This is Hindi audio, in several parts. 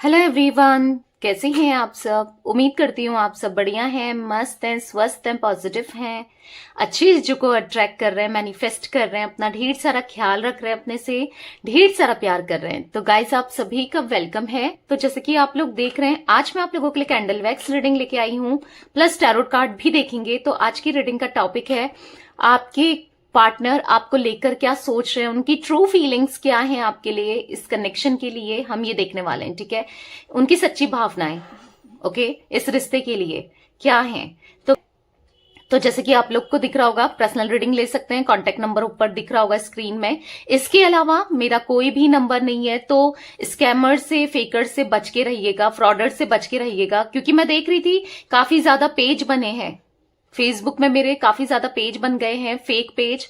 हेलो एवरीवन, कैसे हैं आप सब। उम्मीद करती हूँ आप सब बढ़िया हैं, मस्त हैं, स्वस्थ हैं, पॉजिटिव हैं, अच्छी चीजों को अट्रैक्ट कर रहे हैं, मैनिफेस्ट कर रहे हैं, अपना ढेर सारा ख्याल रख रहे हैं, अपने से ढेर सारा प्यार कर रहे हैं। तो गाइस, आप सभी का वेलकम है। तो जैसे कि आप लोग देख रहे हैं, आज मैं आप लोगों के लिए कैंडल वैक्स रीडिंग लेके आई हूँ, प्लस टैरोट कार्ड भी देखेंगे। तो आज की रीडिंग का टॉपिक है आपके पार्टनर आपको लेकर क्या सोच रहे हैं, उनकी ट्रू फीलिंग्स क्या हैं आपके लिए, इस कनेक्शन के लिए हम ये देखने वाले हैं। ठीक है, उनकी सच्ची भावनाएं ओके इस रिश्ते के लिए क्या हैं। तो जैसे कि आप लोग को दिख रहा होगा, पर्सनल रीडिंग ले सकते हैं, कांटेक्ट नंबर ऊपर दिख रहा होगा स्क्रीन में। इसके अलावा मेरा कोई भी नंबर नहीं है, तो स्कैमर से, फेकर से बच के रहिएगा, फ्रॉडर से बच के रहिएगा। क्योंकि मैं देख रही थी काफी ज्यादा पेज बने हैं फेसबुक में, मेरे काफी ज्यादा पेज बन गए हैं, फेक पेज।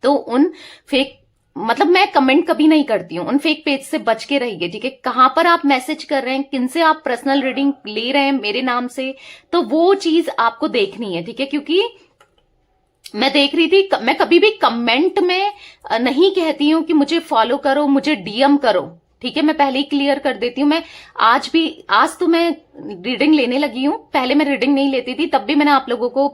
तो उन फेक मतलब मैं कमेंट कभी नहीं करती हूं, उन फेक पेज से बच के रहिए। ठीक है, कहां पर आप मैसेज कर रहे हैं, किनसे आप पर्सनल रीडिंग ले रहे हैं मेरे नाम से, तो वो चीज आपको देखनी है। ठीक है, क्योंकि मैं देख रही थी, मैं कभी भी कमेंट में नहीं कहती हूं कि मुझे फॉलो करो, मुझे डीएम करो। ठीक है, मैं पहले ही क्लियर कर देती हूँ। मैं आज तो मैं रीडिंग लेने लगी हूँ, पहले मैं रीडिंग नहीं लेती थी, तब भी मैंने आप लोगों को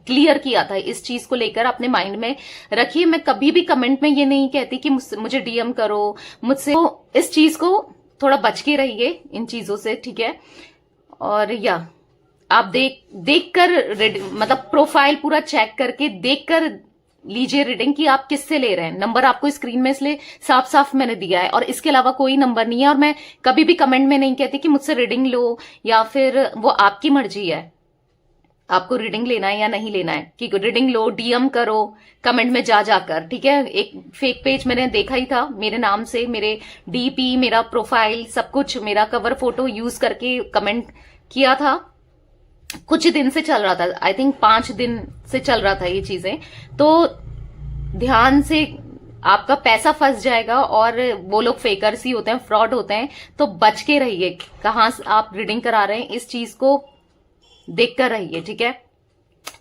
क्लियर किया था। इस चीज को लेकर अपने माइंड में रखिए, मैं कभी भी कमेंट में ये नहीं कहती कि मुझे डीएम करो मुझसे। तो इस चीज को थोड़ा बच के रहिए इन चीजों से। ठीक है, और आप देख कर मतलब प्रोफाइल पूरा चेक करके देख कर लीजिए रीडिंग कि आप किससे ले रहे हैं। नंबर आपको स्क्रीन में इसलिए साफ साफ मैंने दिया है, और इसके अलावा कोई नंबर नहीं है। और मैं कभी भी कमेंट में नहीं कहती कि मुझसे रीडिंग लो, या फिर वो आपकी मर्जी है आपको रीडिंग लेना है या नहीं लेना है। कि रीडिंग लो, डीएम करो कमेंट में जा जाकर। ठीक है, एक फेक पेज मैंने देखा ही था मेरे नाम से, मेरे डीपी, मेरा प्रोफाइल, सब कुछ, मेरा कवर फोटो यूज करके कमेंट किया था। कुछ दिन से चल रहा था, आई थिंक 5 दिन से चल रहा था ये चीजें। तो ध्यान से, आपका पैसा फंस जाएगा, और वो लोग फेकर्स ही होते हैं, फ्रॉड होते हैं। तो बच के रहिए, कहां आप रीडिंग करा रहे हैं इस चीज को देख कर रहिए। ठीक है,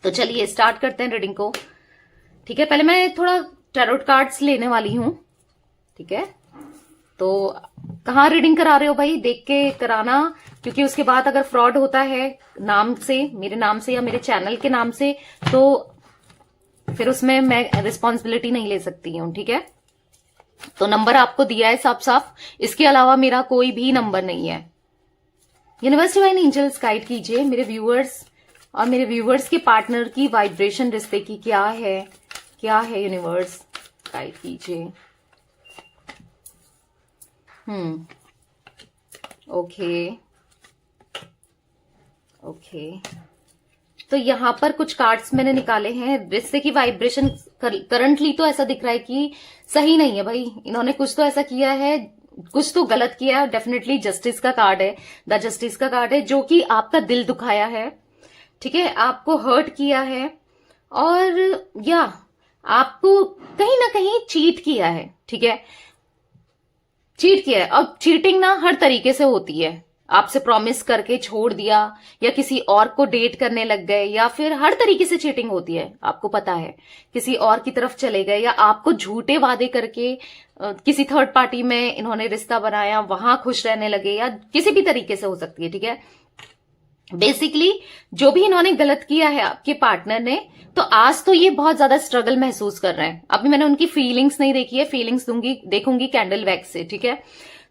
तो चलिए स्टार्ट करते हैं रीडिंग को। ठीक है, पहले मैं थोड़ा टैरोट कार्ड्स लेने वाली हूं। ठीक है, तो कहाँ रीडिंग करा रहे हो भाई, देख के कराना, क्योंकि उसके बाद अगर फ्रॉड होता है नाम से, मेरे नाम से या मेरे चैनल के नाम से, तो फिर उसमें मैं रिस्पॉन्सिबिलिटी नहीं ले सकती हूँ। ठीक है, तो नंबर आपको दिया है साफ साफ, इसके अलावा मेरा कोई भी नंबर नहीं है। यूनिवर्स डिवाइन एंजल्स गाइड कीजिए मेरे व्यूअर्स और मेरे व्यूअर्स के पार्टनर की वाइब्रेशन रिश्ते की क्या है यूनिवर्स गाइड कीजिए। ओके तो यहां पर कुछ कार्ड्स मैंने निकाले हैं। रिश्ते की वाइब्रेशन करंटली तो ऐसा दिख रहा है कि सही नहीं है भाई। इन्होंने कुछ तो ऐसा किया है, कुछ तो गलत किया है। डेफिनेटली जस्टिस का कार्ड है, द जस्टिस का कार्ड है, जो कि आपका दिल दुखाया है। ठीक है, आपको हर्ट किया है, और आपको कहीं ना कहीं चीट किया है। ठीक है, चीट किया है। अब चीटिंग ना हर तरीके से होती है, आपसे प्रॉमिस करके छोड़ दिया, या किसी और को डेट करने लग गए, या फिर हर तरीके से चीटिंग होती है, आपको पता है। किसी और की तरफ चले गए, या आपको झूठे वादे करके किसी थर्ड पार्टी में इन्होंने रिश्ता बनाया, वहां खुश रहने लगे, या किसी भी तरीके से हो सकती है। ठीक है, बेसिकली जो भी इन्होंने गलत किया है आपके पार्टनर ने, तो आज तो ये बहुत ज्यादा स्ट्रगल महसूस कर रहे हैं। अभी मैंने उनकी फीलिंग्स नहीं देखी है, फीलिंग्स देखूंगी कैंडल वैक्स से। ठीक है,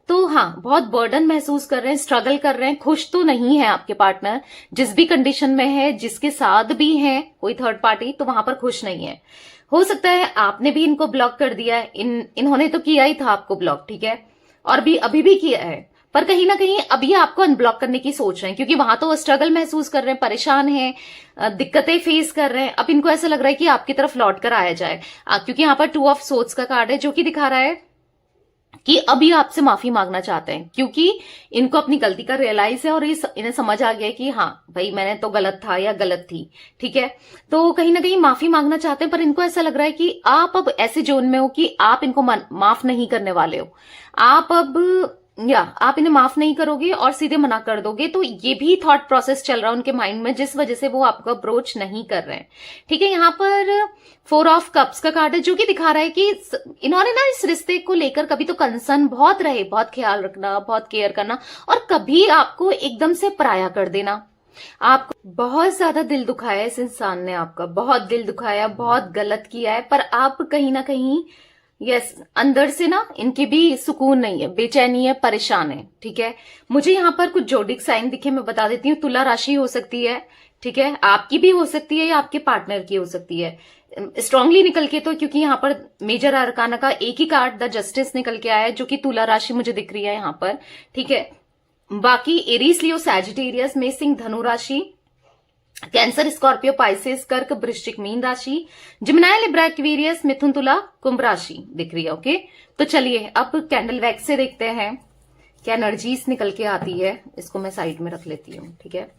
तो हाँ, बहुत बर्डन महसूस कर रहे हैं, स्ट्रगल कर रहे हैं, खुश तो नहीं है आपके पार्टनर। जिस भी कंडीशन में है, जिसके साथ भी है कोई थर्ड पार्टी, तो वहां पर खुश नहीं है। हो सकता है आपने भी इनको ब्लॉक कर दिया है, इन्होंने तो किया ही था आपको ब्लॉक। ठीक है, और भी अभी भी किया है, पर कहीं ना कहीं अभी आपको अनब्लॉक करने की सोच रहे हैं, क्योंकि वहां तो स्ट्रगल महसूस कर रहे हैं, परेशान हैं, दिक्कतें फेस कर रहे हैं। अब इनको ऐसा लग रहा है कि आपकी तरफ लौट कर आया जाए, क्योंकि यहाँ पर 2 ऑफ सोर्ड्स का कार्ड है, जो कि दिखा रहा है कि अभी आपसे माफी मांगना चाहते हैं, क्योंकि इनको अपनी गलती का रियलाइज है, और इन्हें समझ आ गया है कि हाँ भाई, मैंने तो गलत था या गलत थी। ठीक है, तो कहीं ना कहीं माफी मांगना चाहते हैं, पर इनको ऐसा लग रहा है कि आप अब ऐसे जोन में हो कि आप इनको माफ नहीं करने वाले हो। आप अब या आप इन्हें माफ नहीं करोगे और सीधे मना कर दोगे, तो ये भी थॉट प्रोसेस चल रहा है उनके माइंड में, जिस वजह से वो आपको अप्रोच नहीं कर रहे हैं। ठीक है, यहाँ पर 4 ऑफ कप्स का कार्ड है, जो कि दिखा रहा है कि इन्होंने ना इस रिश्ते को लेकर कभी तो कंसर्न बहुत रहे, बहुत ख्याल रखना, बहुत केयर करना, और कभी आपको एकदम से पराया कर देना। आपको बहुत ज्यादा दिल दुखाया इस इंसान ने, आपका बहुत दिल दुखाया, बहुत गलत किया है, पर आप कहीं ना कहीं यस अंदर से ना इनके भी सुकून नहीं है, बेचैनी है, परेशान है। ठीक है, मुझे यहाँ पर कुछ जोडिक साइन दिखे, मैं बता देती हूँ। तुला राशि हो सकती है, ठीक है, आपकी भी हो सकती है या आपके पार्टनर की हो सकती है। स्ट्रांगली निकल के तो, क्योंकि यहाँ पर मेजर अरकाना का एक ही कार्ड द जस्टिस निकल के आया है, जो कि तुला राशि मुझे दिख रही है यहाँ पर। ठीक है, बाकी एरीज, लियो, सैजिटेरियस, मेष, धनु राशि, कैंसर, स्कॉर्पियो, पाइसेस, कर्क, वृश्चिक, मीन राशि, जिमिनाई, लिब्रा, एक्वेरियस, मिथुन, तुला, कुंभ राशि दिख रही है। ओके, तो चलिए अब कैंडल वैक्स से देखते हैं क्या एनर्जीज निकल के आती है। इसको मैं साइड में रख लेती हूँ। ठीक है,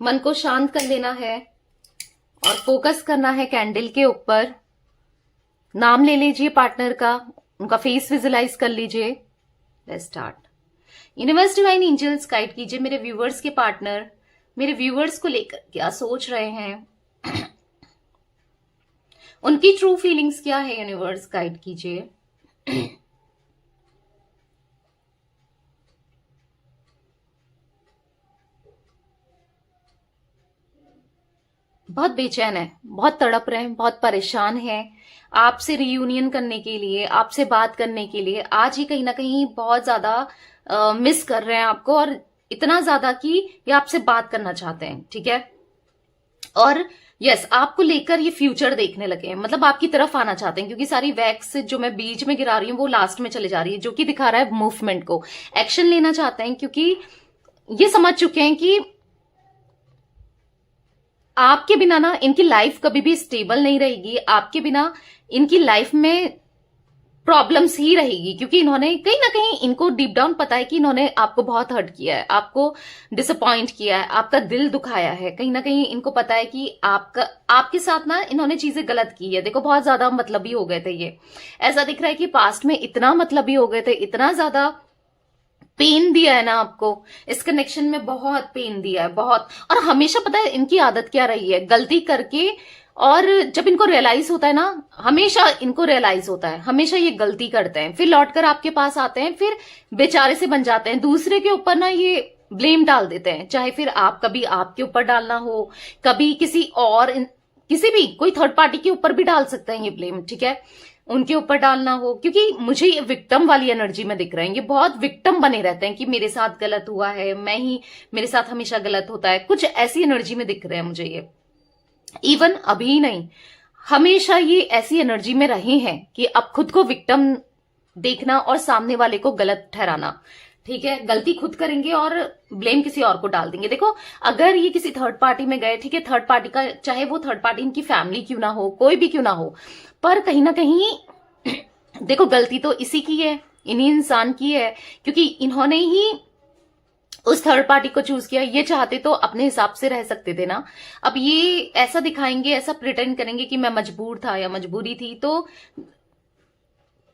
मन को शांत कर लेना है और फोकस करना है कैंडल के ऊपर। नाम ले लीजिए पार्टनर का, उनका फेस विजुलाइज कर लीजिए। Let's start. Universe, divine angels guide कीजिए मेरे व्यूवर्स के पार्टनर, मेरे व्यूवर्स को लेकर क्या सोच रहे हैं, उनकी ट्रू फीलिंग्स क्या है, यूनिवर्स गाइड कीजिए। बहुत बेचैन है, बहुत तड़प रहे हैं, बहुत परेशान है आपसे रियूनियन करने के लिए, आपसे बात करने के लिए। आज ही कहीं ना कहीं बहुत ज्यादा मिस कर रहे हैं आपको, और इतना ज्यादा कि ये आपसे बात करना चाहते हैं। ठीक है, और यस आपको लेकर ये फ्यूचर देखने लगे हैं, मतलब आपकी तरफ आना चाहते हैं, क्योंकि सारी वैक्स जो मैं बीच में गिरा रही हूँ वो लास्ट में चले जा रही है, जो कि दिखा रहा है मूवमेंट को, एक्शन लेना चाहते हैं, क्योंकि ये समझ चुके हैं कि आपके बिना ना इनकी लाइफ कभी भी स्टेबल नहीं रहेगी, आपके बिना इनकी लाइफ में प्रॉब्लम्स ही रहेगी, क्योंकि इन्होंने कहीं ना कहीं, इनको डीप डाउन पता है कि इन्होंने आपको बहुत हर्ट किया है, आपको डिसअपॉइंट किया है, आपका दिल दुखाया है। कहीं ना कहीं इनको पता है कि आपके साथ ना इन्होंने चीजें गलत की है। देखो बहुत ज्यादा मतलबी हो गए थे ये, ऐसा दिख रहा है कि पास्ट में इतना मतलबी हो गए थे, इतना ज्यादा पेन दिया है ना आपको इस कनेक्शन में, बहुत पेन दिया है, बहुत। और हमेशा पता है इनकी आदत क्या रही है, गलती करके, और जब इनको रियलाइज होता है ना, हमेशा इनको रियलाइज होता है, हमेशा ये गलती करते हैं, फिर लौटकर आपके पास आते हैं, फिर बेचारे से बन जाते हैं, दूसरे के ऊपर ना ये ब्लेम डाल देते हैं। चाहे फिर आप कभी आपके ऊपर डालना हो, कभी किसी और, किसी भी कोई थर्ड पार्टी के ऊपर भी डाल सकते हैं ये ब्लेम। ठीक है, उनके ऊपर डालना हो, क्योंकि मुझे ये विक्टिम वाली एनर्जी में दिख रहे हैं, ये बहुत विक्टिम बने रहते हैं कि मेरे साथ गलत हुआ है, मैं ही, मेरे साथ हमेशा गलत होता है, कुछ ऐसी एनर्जी में दिख रहे हैं मुझे ये। इवन अभी नहीं, हमेशा ये ऐसी एनर्जी में रहे हैं कि अब खुद को विक्टिम देखना और सामने वाले को गलत ठहराना। ठीक है, गलती खुद करेंगे और ब्लेम किसी और को डाल देंगे। देखो अगर ये किसी थर्ड पार्टी में गए, ठीक है, थर्ड पार्टी का, चाहे वो थर्ड पार्टी इनकी फैमिली क्यों ना हो, कोई भी क्यों ना हो, पर कहीं ना कहीं देखो गलती तो इसी की है, इन्हीं इंसान की है, क्योंकि इन्होंने ही उस थर्ड पार्टी को चूज किया। ये चाहते तो अपने हिसाब से रह सकते थे ना, अब ये ऐसा दिखाएंगे, ऐसा प्रिटेंड करेंगे कि मैं मजबूर था या मजबूरी थी, तो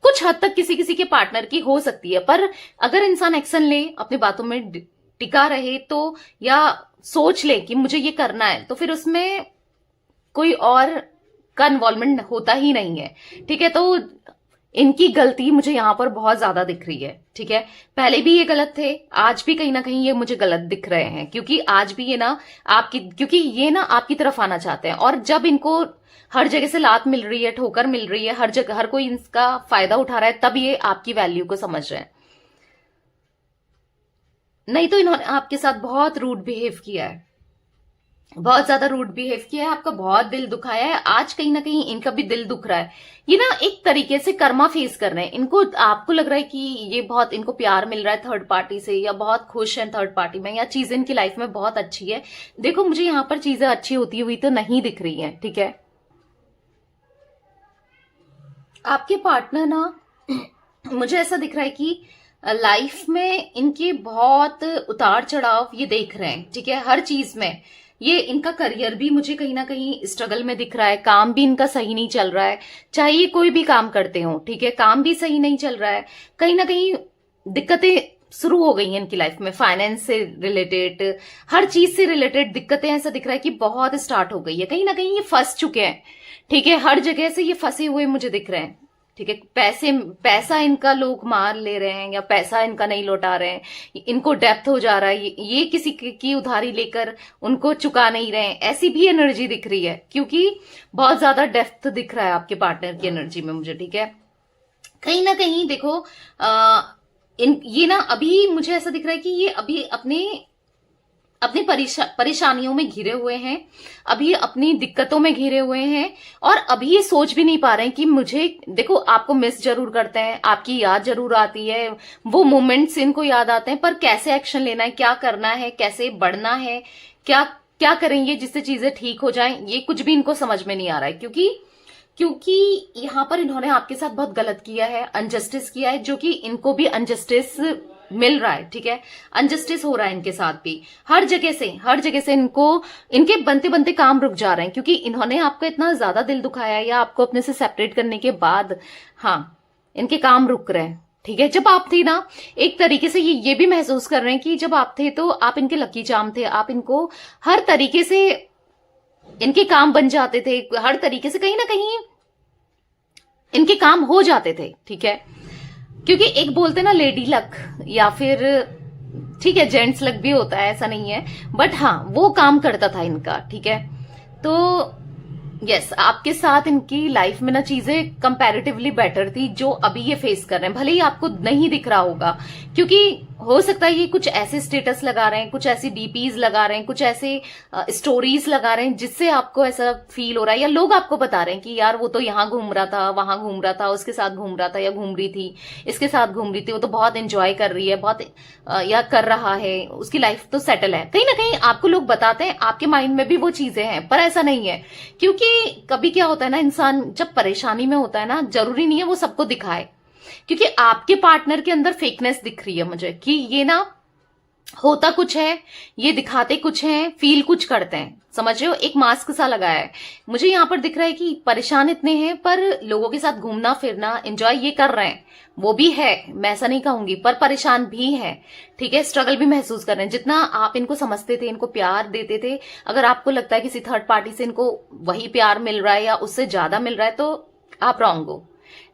कुछ हद तक किसी किसी के पार्टनर की हो सकती है। पर अगर इंसान एक्शन ले, अपनी बातों में टिका रहे, तो या सोच ले कि मुझे ये करना है, तो फिर उसमें कोई और का इन्वॉल्वमेंट होता ही नहीं है। ठीक है, तो इनकी गलती मुझे यहां पर बहुत ज्यादा दिख रही है। ठीक है, पहले भी ये गलत थे, आज भी कहीं ना कहीं ये मुझे गलत दिख रहे हैं, क्योंकि आज भी ये ना आपकी, क्योंकि ये ना आपकी तरफ आना चाहते हैं, और जब इनको हर जगह से लात मिल रही है, ठोकर मिल रही है, हर जगह हर कोई इसका फायदा उठा रहा है, तब ये आपकी वैल्यू को समझ रहे हैं। नहीं तो इन्होंने आपके साथ बहुत रूड बिहेव किया है, बहुत ज्यादा रूड बिहेव किया है, आपका बहुत दिल दुखाया है। आज कहीं ना कहीं इनका भी दिल दुख रहा है, ये ना एक तरीके से कर्मा फेस कर रहे हैं। इनको, आपको लग रहा है कि ये बहुत, इनको प्यार मिल रहा है थर्ड पार्टी से, या बहुत खुश है थर्ड पार्टी में, या चीजें इनकी लाइफ में बहुत अच्छी है। देखो मुझे यहां पर चीजें अच्छी होती हुई तो नहीं दिख रही है। ठीक है, आपके पार्टनर ना मुझे ऐसा दिख रहा है कि लाइफ में इनके बहुत उतार चढ़ाव ये देख रहे हैं। ठीक है, हर चीज में, ये इनका करियर भी मुझे कहीं ना कहीं स्ट्रगल में दिख रहा है, काम भी इनका सही नहीं चल रहा है, चाहे ये कोई भी काम करते हो, ठीक है, काम भी सही नहीं चल रहा है, कहीं ना कहीं दिक्कतें शुरू हो गई हैं इनकी लाइफ में, फाइनेंस से रिलेटेड, हर चीज से रिलेटेड दिक्कतें ऐसा दिख रहा है कि बहुत स्टार्ट हो गई है, कहीं ना कहीं ये फंस चुके हैं, ठीक है, हर जगह से ये फंसे हुए मुझे दिख रहे हैं, ठीक है, पैसा इनका लोग मार ले रहे हैं या पैसा इनका नहीं लौटा रहे हैं, इनको डेप्थ हो जा रहा है, ये किसी की उधारी लेकर उनको चुका नहीं रहे हैं, ऐसी भी एनर्जी दिख रही है, क्योंकि बहुत ज्यादा डेप्थ दिख रहा है आपके पार्टनर की एनर्जी में मुझे, ठीक है। कहीं ना कहीं देखो ये ना अभी मुझे ऐसा दिख रहा है कि ये अभी अपने अपनी परेशानियों में घिरे हुए हैं, अभी अपनी दिक्कतों में घिरे हुए हैं, और अभी ये सोच भी नहीं पा रहे हैं कि मुझे, देखो आपको मिस जरूर करते हैं, आपकी याद जरूर आती है, वो मोमेंट्स इनको याद आते हैं, पर कैसे एक्शन लेना है, क्या करना है, कैसे बढ़ना है, क्या क्या करेंगे जिससे चीजें ठीक हो जाएं, ये कुछ भी इनको समझ में नहीं आ रहा है, क्योंकि यहां पर इन्होंने आपके साथ बहुत गलत किया है, अनजस्टिस किया है, जो कि इनको भी अनजस्टिस मिल रहा है, ठीक है, अनजस्टिस हो रहा है इनके साथ भी, हर जगह से इनको, इनके बनते बनते काम रुक जा रहे हैं, क्योंकि इन्होंने आपका इतना ज्यादा दिल दुखाया या आपको अपने से सेपरेट करने के बाद, हाँ, इनके काम रुक रहे हैं, ठीक है। जब आप थे ना, एक तरीके से ये भी महसूस कर रहे हैं कि जब आप थे तो आप इनके लकी चार्म थे, आप इनको हर तरीके से इनके काम बन जाते थे, हर तरीके से कहीं ना कहीं इनके काम हो जाते थे, ठीक है, क्योंकि एक बोलते ना लेडी लक, या फिर ठीक है जेंट्स लक भी होता है, ऐसा नहीं है, बट हाँ वो काम करता था इनका, ठीक है। तो यस, आपके साथ इनकी लाइफ में ना चीजें कंपैरेटिवली बेटर थी जो अभी ये फेस कर रहे हैं, भले ही आपको नहीं दिख रहा होगा, क्योंकि हो सकता है ये कुछ ऐसे स्टेटस लगा रहे हैं, कुछ ऐसी डीपीज लगा रहे हैं, कुछ ऐसे स्टोरीज लगा रहे हैं जिससे आपको ऐसा फील हो रहा है, या लोग आपको बता रहे हैं कि यार वो तो यहाँ घूम रहा था, वहां घूम रहा था, उसके साथ घूम रहा था, या घूम रही थी, इसके साथ घूम रही थी, वो तो बहुत एंजॉय कर रही है, बहुत या कर रहा है, उसकी लाइफ तो सेटल है, कहीं ना कहीं आपको लोग बताते हैं, आपके माइंड में भी वो चीजें हैं, पर ऐसा नहीं है, क्योंकि कभी क्या होता है ना, इंसान जब परेशानी में होता है ना, जरूरी नहीं है वो सबको दिखाए, क्योंकि आपके पार्टनर के अंदर फेकनेस दिख रही है मुझे, कि ये ना होता कुछ है, ये दिखाते कुछ है, फील कुछ करते हैं, समझ रहे हो, एक मास्क सा लगाया है, मुझे यहां पर दिख रहा है कि परेशान इतने हैं, पर लोगों के साथ घूमना फिरना एंजॉय ये कर रहे हैं, वो भी है, मैं ऐसा नहीं कहूंगी, पर परेशान भी है, ठीक है, स्ट्रगल भी महसूस कर रहे हैं, जितना आप इनको समझते थे, इनको प्यार देते थे, अगर आपको लगता है किसी थर्ड पार्टी से इनको वही प्यार मिल रहा है या उससे ज्यादा मिल रहा है, तो आप रॉन्ग हो,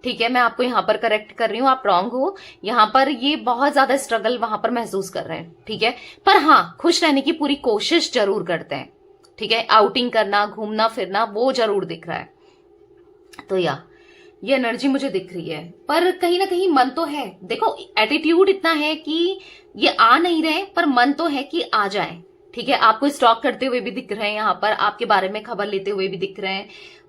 ठीक है, मैं आपको यहां पर करेक्ट कर रही हूं, आप रॉन्ग हो, यहां पर ये बहुत ज्यादा स्ट्रगल वहां पर महसूस कर रहे हैं, ठीक है, पर हाँ खुश रहने की पूरी कोशिश जरूर करते हैं, ठीक है, आउटिंग करना, घूमना फिरना, वो जरूर दिख रहा है, तो ये एनर्जी मुझे दिख रही है, पर कहीं ना कहीं मन तो है, देखो एटीट्यूड इतना है कि ये आ नहीं रहे, पर मन तो है कि आ जाए, ठीक है, आपको स्टॉक करते हुए भी दिख रहे हैं, यहां पर आपके बारे में खबर लेते हुए भी दिख रहे हैं,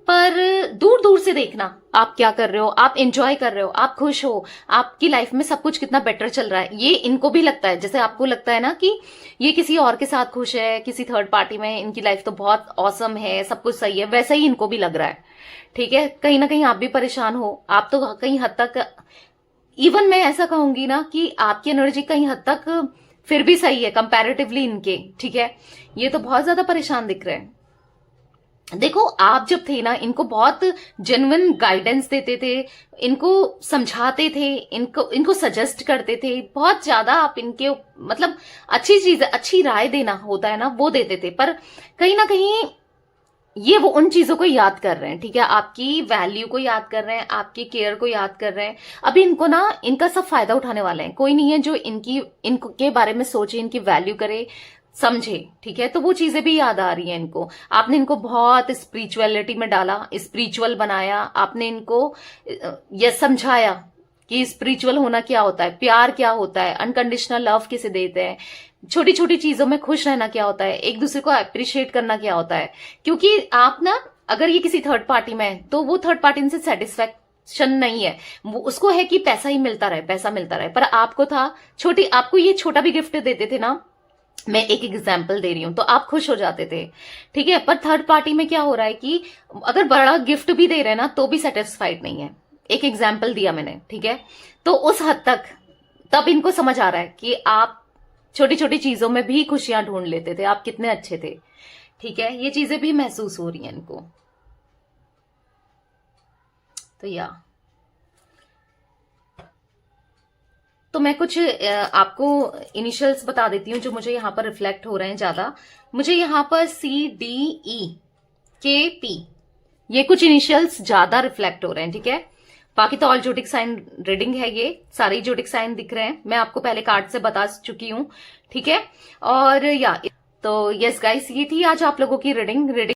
पर दूर दूर से देखना आप क्या कर रहे हो, आप एंजॉय कर रहे हो, आप खुश हो, आपकी लाइफ में सब कुछ कितना बेटर चल रहा है, ये इनको भी लगता है, जैसे आपको लगता है ना कि ये किसी और के साथ खुश है, किसी थर्ड पार्टी में, इनकी लाइफ तो बहुत ऑसम है, सब कुछ सही है, वैसा ही इनको भी लग रहा है, ठीक है, कहीं ना कहीं आप भी परेशान हो, आप तो कहीं हद तक, इवन मैं ऐसा कहूंगी ना कि आपकी एनर्जी कहीं हद तक फिर भी सही है कंपैरेटिवली इनके, ठीक है, ये तो बहुत ज्यादा परेशान दिख रहे हैं। देखो आप जब थे ना, इनको बहुत जेन्युइन गाइडेंस देते थे, इनको समझाते थे, इनको सजेस्ट करते थे, बहुत ज्यादा आप इनके मतलब अच्छी चीज, अच्छी राय देना होता है ना, वो देते थे, पर कहीं ना कहीं ये वो उन चीजों को याद कर रहे हैं, ठीक है, आपकी वैल्यू को याद कर रहे हैं, आपकी केयर को याद कर रहे हैं, अभी इनको ना इनका सब फायदा उठाने वाले हैं, कोई नहीं है जो इनके बारे में सोचे, इनकी वैल्यू करे, समझे, ठीक है, तो वो चीजें भी याद आ रही हैं इनको, आपने इनको बहुत स्पिरिचुअलिटी में डाला, स्पिरिचुअल बनाया, आपने इनको ये समझाया कि स्पिरिचुअल होना क्या होता है, प्यार क्या होता है, अनकंडीशनल लव किसे देते हैं, छोटी छोटी चीजों में खुश रहना क्या होता है, एक दूसरे को अप्रिशिएट करना क्या होता है, क्योंकि आप ना अगर ये किसी थर्ड पार्टी में है तो वो थर्ड पार्टी से सेटिस्फैक्शन नहीं है, वो उसको है कि पैसा ही मिलता रहे, पैसा मिलता रहे, पर आपको था आपको ये छोटा भी गिफ्ट देते थे ना, मैं एक एग्जाम्पल दे रही हूं, तो आप खुश हो जाते थे, ठीक है, पर थर्ड पार्टी में क्या हो रहा है कि अगर बड़ा गिफ्ट भी दे रहे हैं ना तो भी सेटिस्फाइड नहीं है, एक एग्जाम्पल दिया मैंने, ठीक है, तो उस हद तक तब इनको समझ आ रहा है कि आप छोटी छोटी चीजों में भी खुशियां ढूंढ लेते थे, आप कितने अच्छे थे, ठीक है, ये चीजें भी महसूस हो रही हैं इनको। तो मैं कुछ आपको इनिशियल्स बता देती हूँ जो मुझे यहाँ पर रिफ्लेक्ट हो रहे हैं ज्यादा। मुझे यहाँ पर CDEKP ये कुछ इनिशियल्स ज्यादा रिफ्लेक्ट हो रहे हैं, ठीक है। बाकी तो ऑल जोडिक साइन रीडिंग है, ये सारे जोडिक साइन दिख रहे हैं, मैं आपको पहले कार्ड से बता चुकी हूँ, ठीक है। और तो यस गाइस, ये थी आज आप लोगों की रीडिंग।